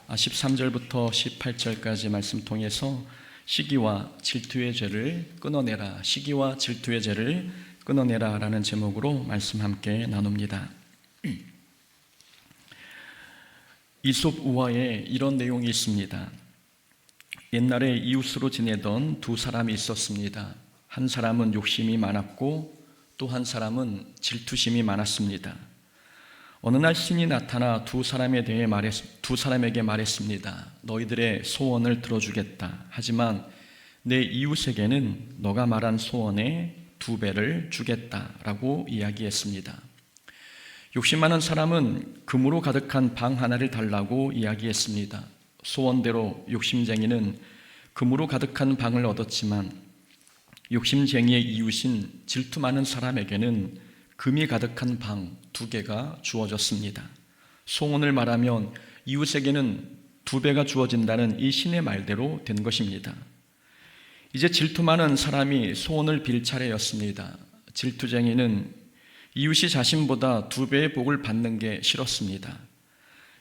13절부터 18절까지 말씀 통해서 시기와 질투의 죄를 끊어내라, 시기와 질투의 죄를 끊어내라 라는 제목으로 말씀 함께 나눕니다. 이솝 우화에 이런 내용이 있습니다. 옛날에 이웃으로 지내던 두 사람이 있었습니다. 한 사람은 욕심이 많았고 또 한 사람은 질투심이 많았습니다. 어느 날 신이 나타나 두 사람에게 말했습니다. 너희들의 소원을 들어주겠다. 하지만 내 이웃에게는 너가 말한 소원의 2배를 주겠다라고 이야기했습니다. 욕심 많은 사람은 금으로 가득한 방 하나를 달라고 이야기했습니다. 소원대로 욕심쟁이는 금으로 가득한 방을 얻었지만 욕심쟁이의 이웃인 질투 많은 사람에게는 금이 가득한 방 2개가 주어졌습니다. 소원을 말하면 이웃에게는 2배가 주어진다는 이 신의 말대로 된 것입니다. 이제 질투 많은 사람이 소원을 빌 차례였습니다. 질투쟁이는 이웃이 자신보다 2배의 복을 받는 게 싫었습니다.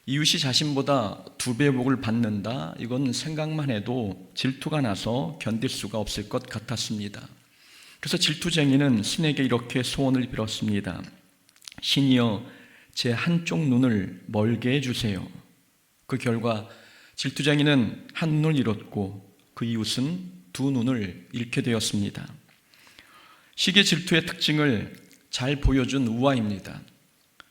이웃이 자신보다 2배의 복을 받는다, 이건 생각만 해도 질투가 나서 견딜 수가 없을 것 같았습니다. 그래서 질투쟁이는 신에게 이렇게 소원을 빌었습니다. 신이여, 제 한쪽 눈을 멀게 해주세요. 그 결과 질투쟁이는 한 눈을 잃었고 그 이웃은 2 눈을 잃게 되었습니다. 시기 질투의 특징을 잘 보여준 우화입니다.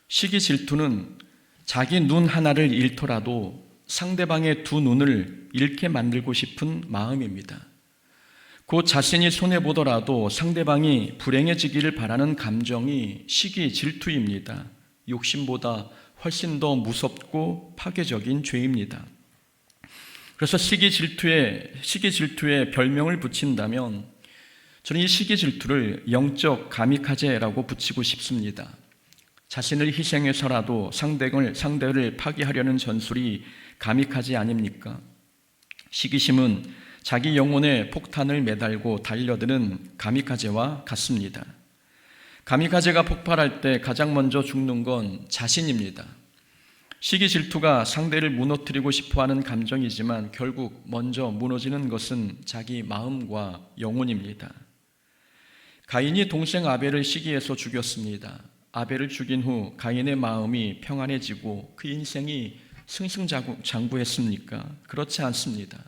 시기 질투는 자기 눈 하나를 잃더라도 상대방의 2 눈을 잃게 만들고 싶은 마음입니다. 곧 자신이 손해보더라도 상대방이 불행해지기를 바라는 감정이 시기 질투입니다. 욕심보다 훨씬 더 무섭고 파괴적인 죄입니다. 그래서 시기 질투에 별명을 붙인다면 저는 이 시기 질투를 영적 가미카제라고 붙이고 싶습니다. 자신을 희생해서라도 상대를 파괴하려는 전술이 가미카제 아닙니까? 시기심은 자기 영혼에 폭탄을 매달고 달려드는 가미카제와 같습니다. 가미카제가 폭발할 때 가장 먼저 죽는 건 자신입니다. 시기 질투가 상대를 무너뜨리고 싶어하는 감정이지만 결국 먼저 무너지는 것은 자기 마음과 영혼입니다. 가인이 동생 아벨을 시기해서 죽였습니다. 아벨을 죽인 후 가인의 마음이 평안해지고 그 인생이 승승장구했습니까? 그렇지 않습니다.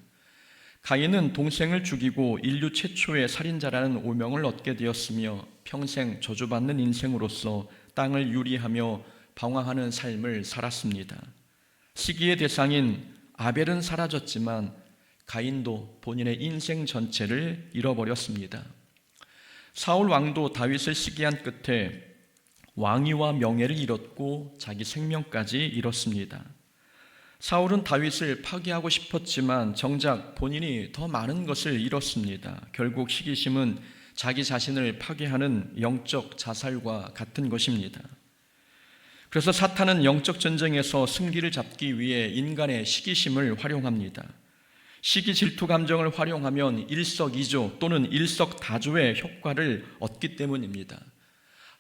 가인은 동생을 죽이고 인류 최초의 살인자라는 오명을 얻게 되었으며 평생 저주받는 인생으로서 땅을 유리하며 방황하는 삶을 살았습니다. 시기의 대상인 아벨은 사라졌지만 가인도 본인의 인생 전체를 잃어버렸습니다. 사울 왕도 다윗을 시기한 끝에 왕위와 명예를 잃었고 자기 생명까지 잃었습니다. 사울은 다윗을 파괴하고 싶었지만 정작 본인이 더 많은 것을 잃었습니다. 결국 시기심은 자기 자신을 파괴하는 영적 자살과 같은 것입니다. 그래서 사탄은 영적 전쟁에서 승기를 잡기 위해 인간의 시기심을 활용합니다. 시기 질투 감정을 활용하면 일석이조 또는 일석다조의 효과를 얻기 때문입니다.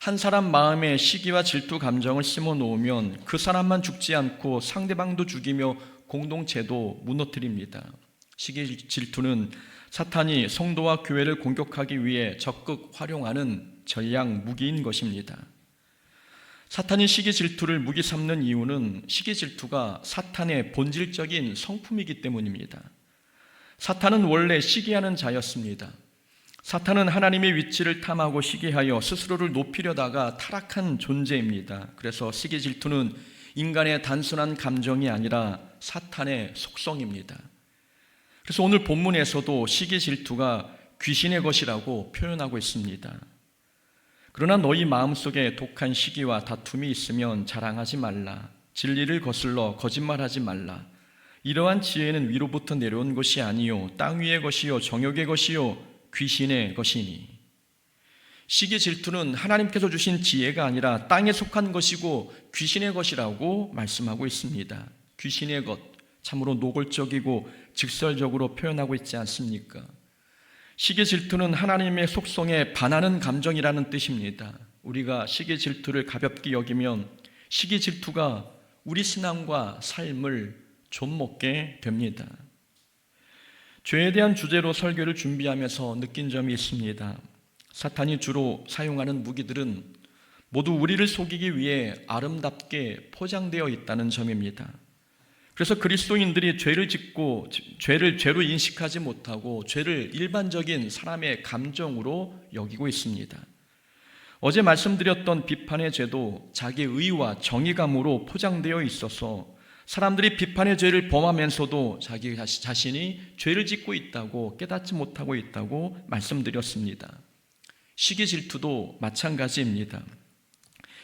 한 사람 마음에 시기와 질투 감정을 심어 놓으면 그 사람만 죽지 않고 상대방도 죽이며 공동체도 무너뜨립니다. 시기 질투는 사탄이 성도와 교회를 공격하기 위해 적극 활용하는 전략 무기인 것입니다. 사탄이 시기 질투를 무기 삼는 이유는 시기 질투가 사탄의 본질적인 성품이기 때문입니다. 사탄은 원래 시기하는 자였습니다. 사탄은 하나님의 위치를 탐하고 시기하여 스스로를 높이려다가 타락한 존재입니다. 그래서 시기 질투는 인간의 단순한 감정이 아니라 사탄의 속성입니다. 그래서 오늘 본문에서도 시기 질투가 귀신의 것이라고 표현하고 있습니다. 그러나 너희 마음속에 독한 시기와 다툼이 있으면 자랑하지 말라. 진리를 거슬러 거짓말하지 말라. 이러한 지혜는 위로부터 내려온 것이 아니요 땅 위의 것이요 정욕의 것이요 귀신의 것이니. 시기 질투는 하나님께서 주신 지혜가 아니라 땅에 속한 것이고 귀신의 것이라고 말씀하고 있습니다. 귀신의 것, 참으로 노골적이고 직설적으로 표현하고 있지 않습니까? 시기 질투는 하나님의 속성에 반하는 감정이라는 뜻입니다. 우리가 시기 질투를 가볍게 여기면 시기 질투가 우리 신앙과 삶을 좀먹게 됩니다. 죄에 대한 주제로 설교를 준비하면서 느낀 점이 있습니다. 사탄이 주로 사용하는 무기들은 모두 우리를 속이기 위해 아름답게 포장되어 있다는 점입니다. 그래서 그리스도인들이 죄를 짓고 죄를 죄로 인식하지 못하고 죄를 일반적인 사람의 감정으로 여기고 있습니다. 어제 말씀드렸던 비판의 죄도 자기 의와 정의감으로 포장되어 있어서 사람들이 비판의 죄를 범하면서도 자기 자신이 죄를 짓고 있다고 깨닫지 못하고 있다고 말씀드렸습니다. 시기 질투도 마찬가지입니다.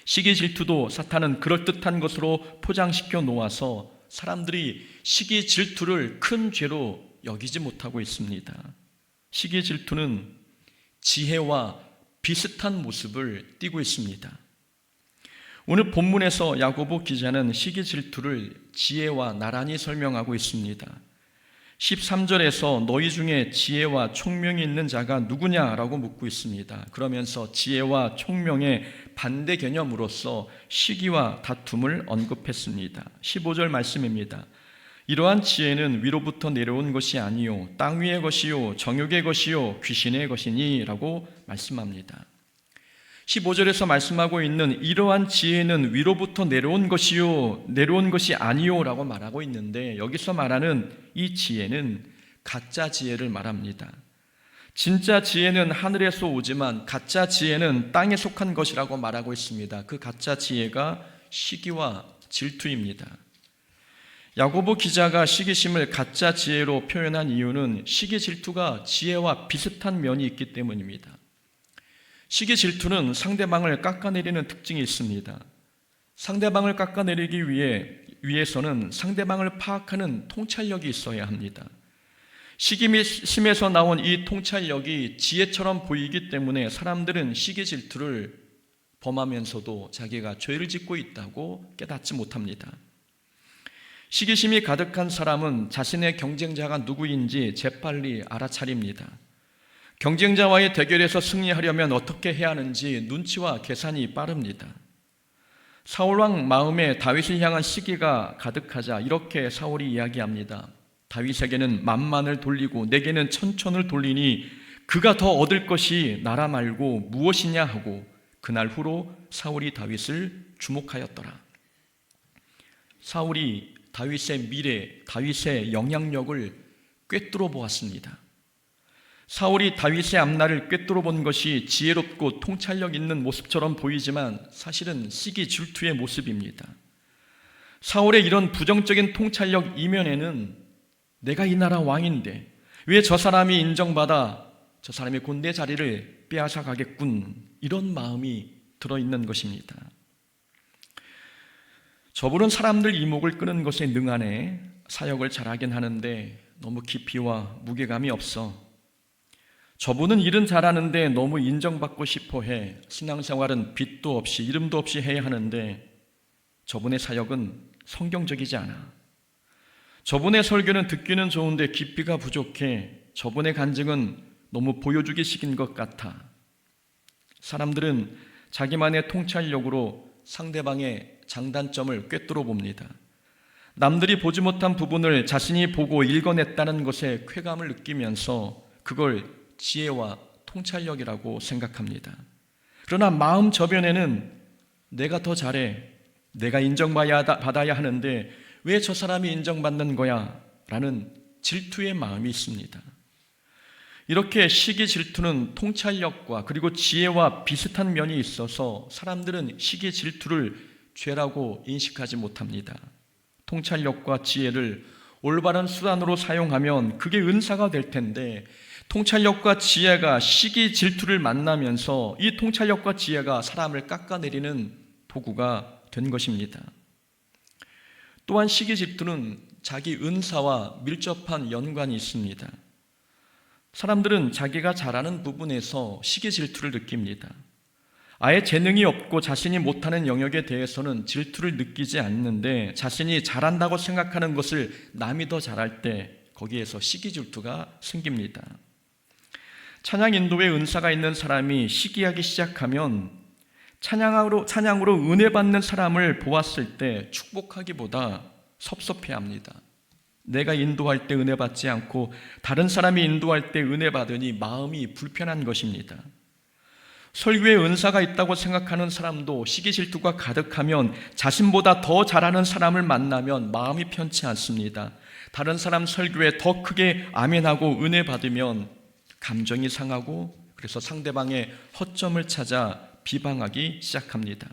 시기 질투도 사탄은 그럴듯한 것으로 포장시켜 놓아서 사람들이 시기 질투를 큰 죄로 여기지 못하고 있습니다. 시기 질투는 지혜와 비슷한 모습을 띠고 있습니다. 오늘 본문에서 야고보 기자는 시기 질투를 지혜와 나란히 설명하고 있습니다. 13절에서 너희 중에 지혜와 총명이 있는 자가 누구냐라고 묻고 있습니다. 그러면서 지혜와 총명의 반대 개념으로서 시기와 다툼을 언급했습니다. 15절 말씀입니다. 이러한 지혜는 위로부터 내려온 것이 아니요 땅 위의 것이요 정욕의 것이요 귀신의 것이니 라고 말씀합니다. 15절에서 말씀하고 있는 이러한 지혜는 위로부터 내려온 것이 아니요 라고 말하고 있는데, 여기서 말하는 이 지혜는 가짜 지혜를 말합니다. 진짜 지혜는 하늘에서 오지만 가짜 지혜는 땅에 속한 것이라고 말하고 있습니다. 그 가짜 지혜가 시기와 질투입니다. 야고보 기자가 시기심을 가짜 지혜로 표현한 이유는 시기 질투가 지혜와 비슷한 면이 있기 때문입니다. 시기 질투는 상대방을 깎아내리는 특징이 있습니다. 상대방을 깎아내리기 위해서는 상대방을 파악하는 통찰력이 있어야 합니다. 시기심에서 나온 이 통찰력이 지혜처럼 보이기 때문에 사람들은 시기 질투를 범하면서도 자기가 죄를 짓고 있다고 깨닫지 못합니다. 시기심이 가득한 사람은 자신의 경쟁자가 누구인지 재빨리 알아차립니다. 경쟁자와의 대결에서 승리하려면 어떻게 해야 하는지 눈치와 계산이 빠릅니다. 사울왕 마음에 다윗을 향한 시기가 가득하자 이렇게 사울이 이야기합니다. 다윗에게는 만만을 돌리고 내게는 천천을 돌리니 그가 더 얻을 것이 나라 말고 무엇이냐 하고 그날 후로 사울이 다윗을 주목하였더라. 사울이 다윗의 미래, 다윗의 영향력을 꿰뚫어 보았습니다. 사울이 다윗의 앞날을 꿰뚫어 본 것이 지혜롭고 통찰력 있는 모습처럼 보이지만 사실은 시기 질투의 모습입니다. 사울의 이런 부정적인 통찰력 이면에는 내가 이 나라 왕인데 왜 저 사람이 인정받아 저 사람이 곧 내 자리를 빼앗아 가겠군, 이런 마음이 들어있는 것입니다. 저분은 사람들 이목을 끄는 것에 능하네, 사역을 잘하긴 하는데 너무 깊이와 무게감이 없어. 저분은 일은 잘하는데 너무 인정받고 싶어해. 신앙생활은 빚도 없이 이름도 없이 해야 하는데 저분의 사역은 성경적이지 않아. 저분의 설교는 듣기는 좋은데 깊이가 부족해. 저분의 간증은 너무 보여주기식인 것 같아. 사람들은 자기만의 통찰력으로 상대방의 장단점을 꿰뚫어 봅니다. 남들이 보지 못한 부분을 자신이 보고 읽어냈다는 것에 쾌감을 느끼면서 그걸 지혜와 통찰력이라고 생각합니다. 그러나 마음 저변에는 내가 더 잘해, 내가 인정받아야 하는데 왜 저 사람이 인정받는 거야? 라는 질투의 마음이 있습니다. 이렇게 시기 질투는 통찰력과 그리고 지혜와 비슷한 면이 있어서 사람들은 시기 질투를 죄라고 인식하지 못합니다. 통찰력과 지혜를 올바른 수단으로 사용하면 그게 은사가 될 텐데, 통찰력과 지혜가 시기 질투를 만나면서 이 통찰력과 지혜가 사람을 깎아내리는 도구가 된 것입니다. 또한 시기 질투는 자기 은사와 밀접한 연관이 있습니다. 사람들은 자기가 잘하는 부분에서 시기 질투를 느낍니다. 아예 재능이 없고 자신이 못하는 영역에 대해서는 질투를 느끼지 않는데, 자신이 잘한다고 생각하는 것을 남이 더 잘할 때 거기에서 시기 질투가 생깁니다. 찬양 인도에 은사가 있는 사람이 시기하기 시작하면 찬양으로 은혜 받는 사람을 보았을 때 축복하기보다 섭섭해합니다. 내가 인도할 때 은혜 받지 않고 다른 사람이 인도할 때 은혜 받으니 마음이 불편한 것입니다. 설교에 은사가 있다고 생각하는 사람도 시기 질투가 가득하면 자신보다 더 잘하는 사람을 만나면 마음이 편치 않습니다. 다른 사람 설교에 더 크게 아멘하고 은혜 받으면 감정이 상하고 그래서 상대방의 허점을 찾아 비방하기 시작합니다.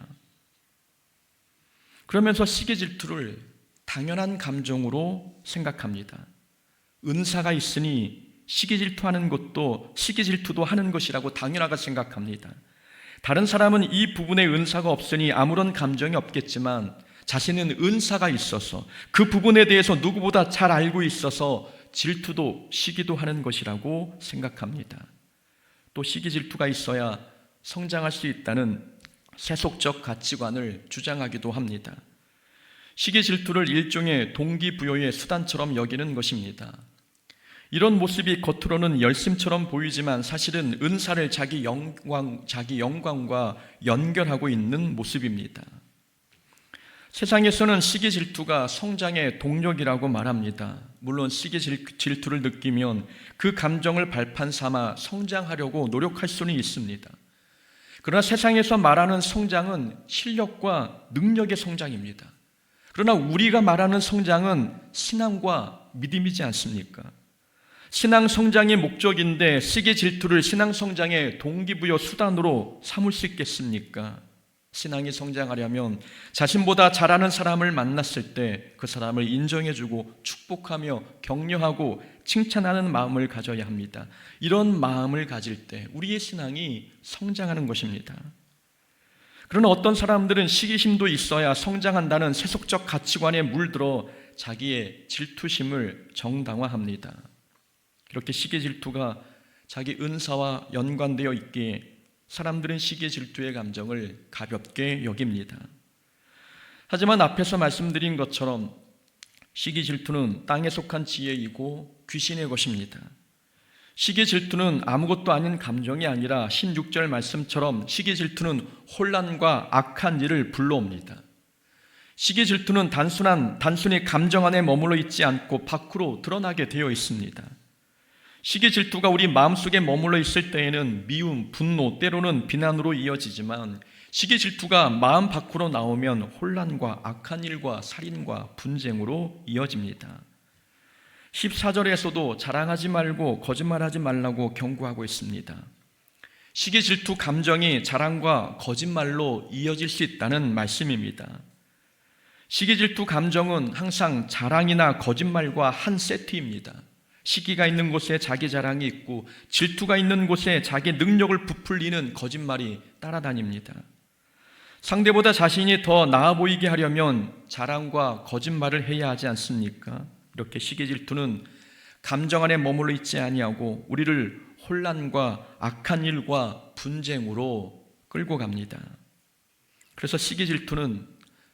그러면서 시기 질투를 당연한 감정으로 생각합니다. 은사가 있으니 시기 질투도 하는 것이라고 당연하게 생각합니다. 다른 사람은 이 부분에 은사가 없으니 아무런 감정이 없겠지만 자신은 은사가 있어서 그 부분에 대해서 누구보다 잘 알고 있어서 질투도 시기도 하는 것이라고 생각합니다. 또 시기 질투가 있어야 성장할 수 있다는 세속적 가치관을 주장하기도 합니다. 시기 질투를 일종의 동기부여의 수단처럼 여기는 것입니다. 이런 모습이 겉으로는 열심처럼 보이지만 사실은 은사를 자기 영광과 연결하고 있는 모습입니다. 세상에서는 시기 질투가 성장의 동력이라고 말합니다. 물론 시기 질투를 느끼면 그 감정을 발판 삼아 성장하려고 노력할 수는 있습니다. 그러나 세상에서 말하는 성장은 실력과 능력의 성장입니다. 그러나 우리가 말하는 성장은 신앙과 믿음이지 않습니까? 신앙 성장의 목적인데 시기 질투를 신앙 성장의 동기부여 수단으로 삼을 수 있겠습니까? 신앙이 성장하려면 자신보다 잘하는 사람을 만났을 때 그 사람을 인정해주고 축복하며 격려하고 칭찬하는 마음을 가져야 합니다. 이런 마음을 가질 때 우리의 신앙이 성장하는 것입니다. 그러나 어떤 사람들은 시기심도 있어야 성장한다는 세속적 가치관에 물들어 자기의 질투심을 정당화합니다. 이렇게 시기 질투가 자기 은사와 연관되어 있기에 사람들은 시기 질투의 감정을 가볍게 여깁니다. 하지만 앞에서 말씀드린 것처럼 시기 질투는 땅에 속한 지혜이고 귀신의 것입니다. 시기 질투는 아무것도 아닌 감정이 아니라 16절 말씀처럼 시기 질투는 혼란과 악한 일을 불러옵니다. 시기 질투는 단순히 감정 안에 머물러 있지 않고 밖으로 드러나게 되어 있습니다. 시기 질투가 우리 마음속에 머물러 있을 때에는 미움, 분노, 때로는 비난으로 이어지지만 시기 질투가 마음 밖으로 나오면 혼란과 악한 일과 살인과 분쟁으로 이어집니다. 14절에서도 자랑하지 말고 거짓말하지 말라고 경고하고 있습니다. 시기 질투 감정이 자랑과 거짓말로 이어질 수 있다는 말씀입니다. 시기 질투 감정은 항상 자랑이나 거짓말과 한 세트입니다. 시기가 있는 곳에 자기 자랑이 있고 질투가 있는 곳에 자기 능력을 부풀리는 거짓말이 따라다닙니다. 상대보다 자신이 더 나아 보이게 하려면 자랑과 거짓말을 해야 하지 않습니까? 이렇게 시기 질투는 감정 안에 머물러 있지 아니하고 우리를 혼란과 악한 일과 분쟁으로 끌고 갑니다. 그래서 시기 질투는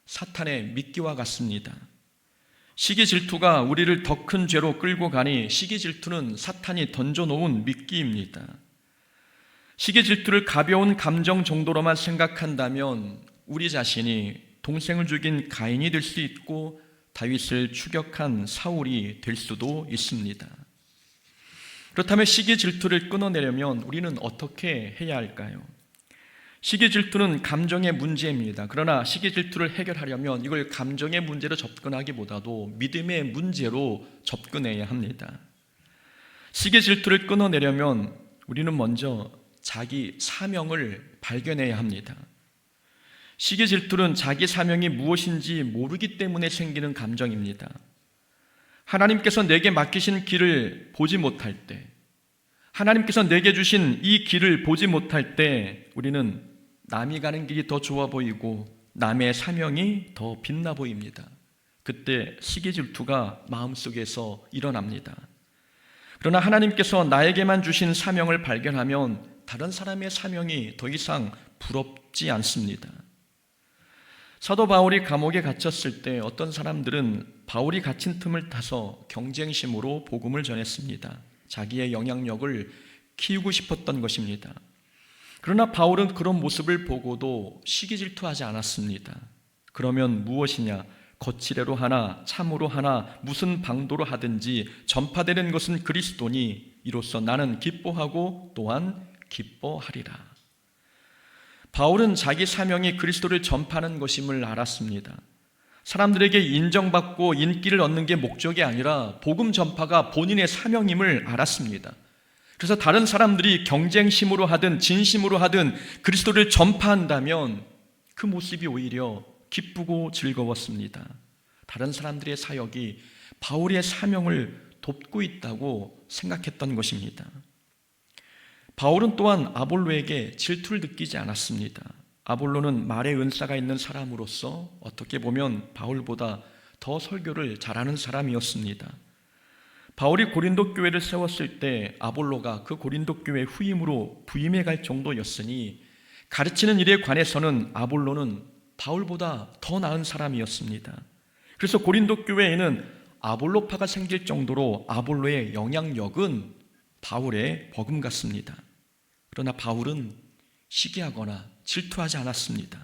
사탄의 미끼와 같습니다. 시기 질투가 우리를 더 큰 죄로 끌고 가니 시기 질투는 사탄이 던져놓은 미끼입니다. 시기 질투를 가벼운 감정 정도로만 생각한다면 우리 자신이 동생을 죽인 가인이 될 수 있고 다윗을 추격한 사울이 될 수도 있습니다. 그렇다면 시기 질투를 끊어내려면 우리는 어떻게 해야 할까요? 시기 질투는 감정의 문제입니다. 그러나 시기 질투를 해결하려면 이걸 감정의 문제로 접근하기보다도 믿음의 문제로 접근해야 합니다. 시기 질투를 끊어내려면 우리는 먼저 자기 사명을 발견해야 합니다. 시기 질투는 자기 사명이 무엇인지 모르기 때문에 생기는 감정입니다. 하나님께서 내게 맡기신 길을 보지 못할 때, 하나님께서 내게 주신 이 길을 보지 못할 때 우리는 남이 가는 길이 더 좋아 보이고 남의 사명이 더 빛나 보입니다. 그때 시기 질투가 마음속에서 일어납니다. 그러나 하나님께서 나에게만 주신 사명을 발견하면 다른 사람의 사명이 더 이상 부럽지 않습니다. 사도 바울이 감옥에 갇혔을 때 어떤 사람들은 바울이 갇힌 틈을 타서 경쟁심으로 복음을 전했습니다. 자기의 영향력을 키우고 싶었던 것입니다. 그러나 바울은 그런 모습을 보고도 시기 질투하지 않았습니다. 그러면 무엇이냐? 거칠애로 하나 참으로 하나 무슨 방도로 하든지 전파되는 것은 그리스도니 이로써 나는 기뻐하고 또한 기뻐하리라. 바울은 자기 사명이 그리스도를 전파하는 것임을 알았습니다. 사람들에게 인정받고 인기를 얻는 게 목적이 아니라 복음 전파가 본인의 사명임을 알았습니다. 그래서 다른 사람들이 경쟁심으로 하든 진심으로 하든 그리스도를 전파한다면 그 모습이 오히려 기쁘고 즐거웠습니다. 다른 사람들의 사역이 바울의 사명을 돕고 있다고 생각했던 것입니다. 바울은 또한 아볼로에게 질투를 느끼지 않았습니다. 아볼로는 말의 은사가 있는 사람으로서 어떻게 보면 바울보다 더 설교를 잘하는 사람이었습니다. 바울이 고린도 교회를 세웠을 때 아볼로가 그 고린도 교회 후임으로 부임해 갈 정도였으니 가르치는 일에 관해서는 아볼로는 바울보다 더 나은 사람이었습니다. 그래서 고린도 교회에는 아볼로파가 생길 정도로 아볼로의 영향력은 바울의 버금갔습니다. 그러나 바울은 시기하거나 질투하지 않았습니다.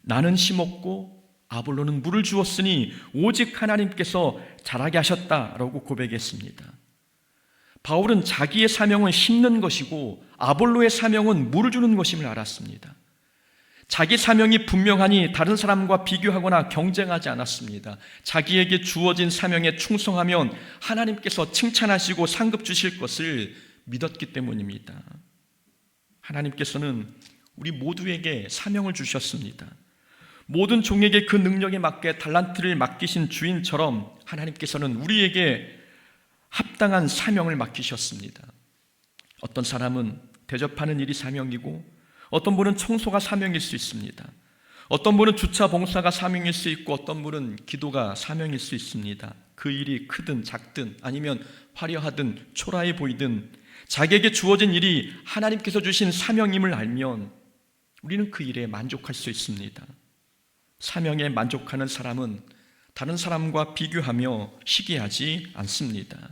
나는 심었고 아볼로는 물을 주었으니 오직 하나님께서 자라게 하셨다라고 고백했습니다. 바울은 자기의 사명은 심는 것이고 아볼로의 사명은 물을 주는 것임을 알았습니다. 자기 사명이 분명하니 다른 사람과 비교하거나 경쟁하지 않았습니다. 자기에게 주어진 사명에 충성하면 하나님께서 칭찬하시고 상급 주실 것을 믿었기 때문입니다. 하나님께서는 우리 모두에게 사명을 주셨습니다. 모든 종에게 그 능력에 맞게 달란트를 맡기신 주인처럼 하나님께서는 우리에게 합당한 사명을 맡기셨습니다. 어떤 사람은 대접하는 일이 사명이고 어떤 분은 청소가 사명일 수 있습니다. 어떤 분은 주차 봉사가 사명일 수 있고 어떤 분은 기도가 사명일 수 있습니다. 그 일이 크든 작든 아니면 화려하든 초라해 보이든 자기에게 주어진 일이 하나님께서 주신 사명임을 알면 우리는 그 일에 만족할 수 있습니다. 사명에 만족하는 사람은 다른 사람과 비교하며 시기하지 않습니다.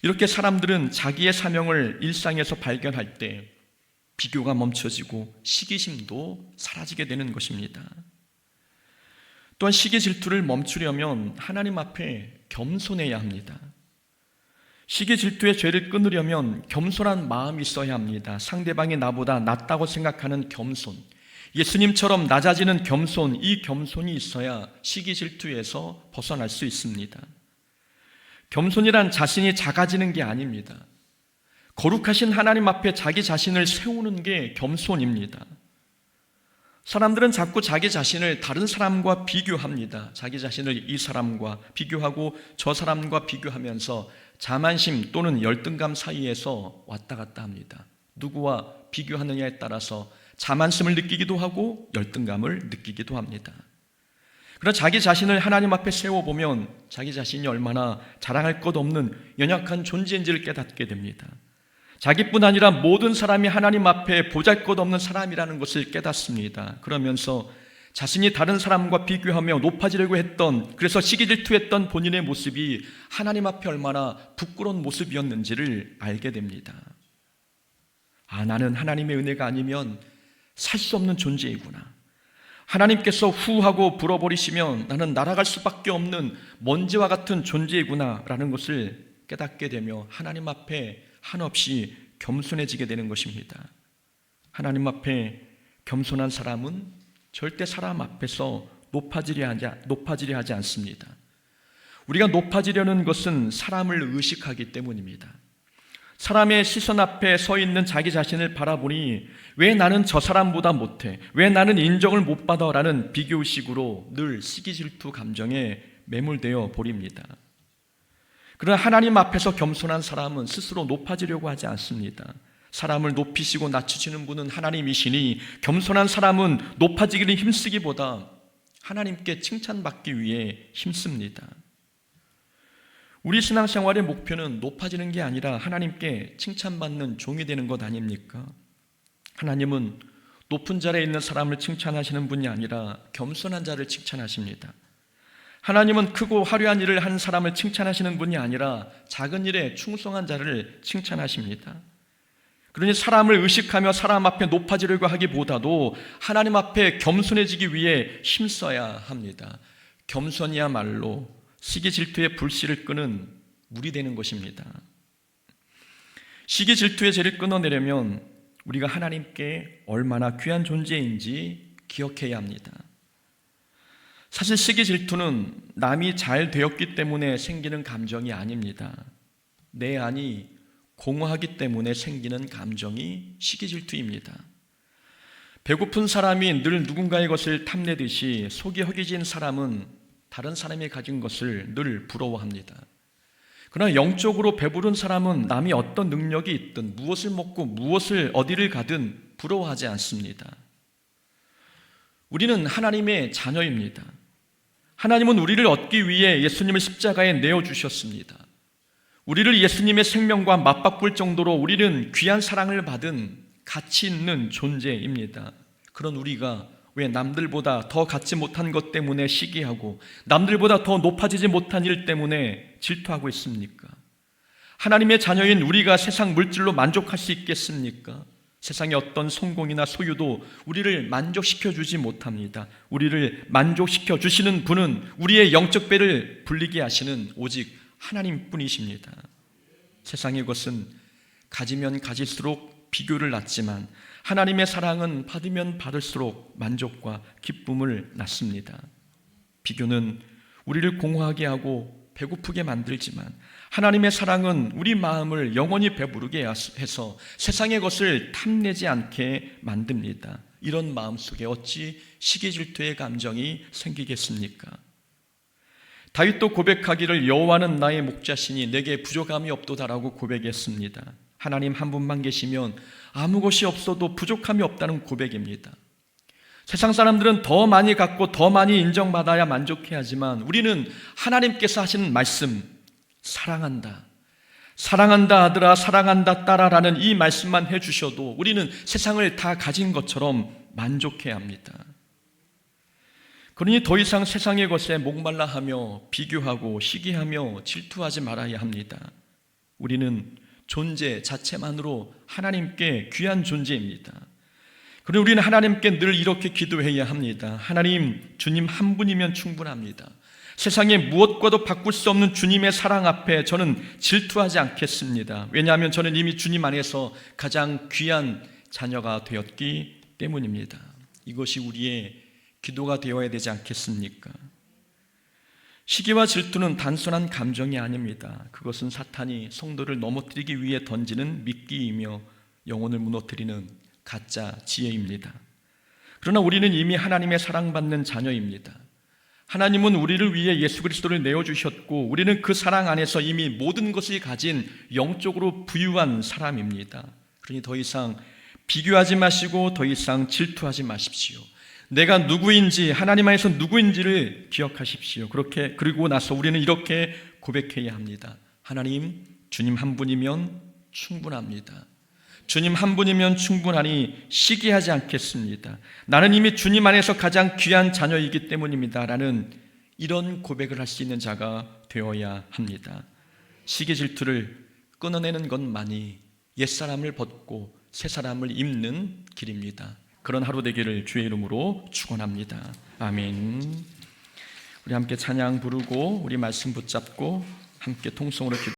이렇게 사람들은 자기의 사명을 일상에서 발견할 때 비교가 멈춰지고 시기심도 사라지게 되는 것입니다. 또한 시기 질투를 멈추려면 하나님 앞에 겸손해야 합니다. 시기 질투의 죄를 끊으려면 겸손한 마음이 있어야 합니다. 상대방이 나보다 낫다고 생각하는 겸손, 예수님처럼 낮아지는 겸손, 이 겸손이 있어야 시기 질투에서 벗어날 수 있습니다. 겸손이란 자신이 작아지는 게 아닙니다. 거룩하신 하나님 앞에 자기 자신을 세우는 게 겸손입니다. 사람들은 자꾸 자기 자신을 다른 사람과 비교합니다. 자기 자신을 이 사람과 비교하고 저 사람과 비교하면서 자만심 또는 열등감 사이에서 왔다 갔다 합니다. 누구와 비교하느냐에 따라서 자만심을 느끼기도 하고 열등감을 느끼기도 합니다. 그러나 자기 자신을 하나님 앞에 세워보면 자기 자신이 얼마나 자랑할 것 없는 연약한 존재인지를 깨닫게 됩니다. 자기뿐 아니라 모든 사람이 하나님 앞에 보잘것없는 사람이라는 것을 깨닫습니다. 그러면서 자신이 다른 사람과 비교하며 높아지려고 했던, 그래서 시기질투했던 본인의 모습이 하나님 앞에 얼마나 부끄러운 모습이었는지를 알게 됩니다. 아, 나는 하나님의 은혜가 아니면 살 수 없는 존재이구나. 하나님께서 후하고 불어버리시면 나는 날아갈 수밖에 없는 먼지와 같은 존재이구나 라는 것을 깨닫게 되며 하나님 앞에 한없이 겸손해지게 되는 것입니다. 하나님 앞에 겸손한 사람은 절대 사람 앞에서 높아지려 하지 않습니다. 우리가 높아지려는 것은 사람을 의식하기 때문입니다. 사람의 시선 앞에 서 있는 자기 자신을 바라보니 왜 나는 저 사람보다 못해? 왜 나는 인정을 못 받아? 라는 비교의식으로 늘 시기질투 감정에 매몰되어 버립니다. 그러나 하나님 앞에서 겸손한 사람은 스스로 높아지려고 하지 않습니다. 사람을 높이시고 낮추시는 분은 하나님이시니 겸손한 사람은 높아지기를 힘쓰기보다 하나님께 칭찬받기 위해 힘씁니다. 우리 신앙생활의 목표는 높아지는 게 아니라 하나님께 칭찬받는 종이 되는 것 아닙니까? 하나님은 높은 자리에 있는 사람을 칭찬하시는 분이 아니라 겸손한 자를 칭찬하십니다. 하나님은 크고 화려한 일을 한 사람을 칭찬하시는 분이 아니라 작은 일에 충성한 자를 칭찬하십니다. 그러니 사람을 의식하며 사람 앞에 높아지려고 하기보다도 하나님 앞에 겸손해지기 위해 힘써야 합니다. 겸손이야말로 시기 질투의 불씨를 끄는 물이 되는 것입니다. 시기 질투의 죄를 끊어내려면 우리가 하나님께 얼마나 귀한 존재인지 기억해야 합니다. 사실 시기 질투는 남이 잘 되었기 때문에 생기는 감정이 아닙니다. 내 안이 공허하기 때문에 생기는 감정이 시기 질투입니다. 배고픈 사람이 늘 누군가의 것을 탐내듯이 속이 허기진 사람은 다른 사람이 가진 것을 늘 부러워합니다. 그러나 영적으로 배부른 사람은 남이 어떤 능력이 있든 무엇을 먹고 무엇을 어디를 가든 부러워하지 않습니다. 우리는 하나님의 자녀입니다. 하나님은 우리를 얻기 위해 예수님을 십자가에 내어주셨습니다. 우리를 예수님의 생명과 맞바꿀 정도로 우리는 귀한 사랑을 받은 가치 있는 존재입니다. 그런 우리가 왜 남들보다 더 갖지 못한 것 때문에 시기하고 남들보다 더 높아지지 못한 일 때문에 질투하고 있습니까? 하나님의 자녀인 우리가 세상 물질로 만족할 수 있겠습니까? 세상의 어떤 성공이나 소유도 우리를 만족시켜 주지 못합니다. 우리를 만족시켜 주시는 분은 우리의 영적 배를 불리게 하시는 오직 하나님뿐이십니다. 세상의 것은 가지면 가질수록 비교를 낳지만 하나님의 사랑은 받으면 받을수록 만족과 기쁨을 낳습니다. 비교는 우리를 공허하게 하고 배고프게 만들지만 하나님의 사랑은 우리 마음을 영원히 배부르게 해서 세상의 것을 탐내지 않게 만듭니다. 이런 마음 속에 어찌 시기질투의 감정이 생기겠습니까? 다윗도 고백하기를 여호와는 나의 목자시니 내게 부족함이 없도다라고 고백했습니다. 하나님 한 분만 계시면 아무 것이 없어도 부족함이 없다는 고백입니다. 세상 사람들은 더 많이 갖고 더 많이 인정받아야 만족해하지만 우리는 하나님께서 하시는 말씀, 사랑한다, 사랑한다 아들아, 사랑한다 딸아라는 이 말씀만 해주셔도 우리는 세상을 다 가진 것처럼 만족해야 합니다. 그러니 더 이상 세상의 것에 목말라 하며 비교하고 시기하며 질투하지 말아야 합니다. 우리는 존재 자체만으로 하나님께 귀한 존재입니다. 그리고 우리는 하나님께 늘 이렇게 기도해야 합니다. 하나님, 주님 한 분이면 충분합니다. 세상에 무엇과도 바꿀 수 없는 주님의 사랑 앞에 저는 질투하지 않겠습니다. 왜냐하면 저는 이미 주님 안에서 가장 귀한 자녀가 되었기 때문입니다. 이것이 우리의 기도가 되어야 되지 않겠습니까? 시기와 질투는 단순한 감정이 아닙니다. 그것은 사탄이 성도를 넘어뜨리기 위해 던지는 미끼이며 영혼을 무너뜨리는 가짜 지혜입니다. 그러나 우리는 이미 하나님의 사랑받는 자녀입니다. 하나님은 우리를 위해 예수 그리스도를 내어주셨고 우리는 그 사랑 안에서 이미 모든 것을 가진 영적으로 부유한 사람입니다. 그러니 더 이상 비교하지 마시고 더 이상 질투하지 마십시오. 내가 누구인지, 하나님 안에서 누구인지를 기억하십시오. 그리고 나서 우리는 이렇게 고백해야 합니다. 하나님, 주님 한 분이면 충분합니다. 주님 한 분이면 충분하니 시기하지 않겠습니다. 나는 이미 주님 안에서 가장 귀한 자녀이기 때문입니다. 라는 이런 고백을 할 수 있는 자가 되어야 합니다. 시기 질투를 끊어내는 것만이 옛사람을 벗고 새사람을 입는 길입니다. 그런 하루 되기를 주의 이름으로 축원합니다. 아멘. 우리 함께 찬양 부르고 우리 말씀 붙잡고 함께 통성으로 기도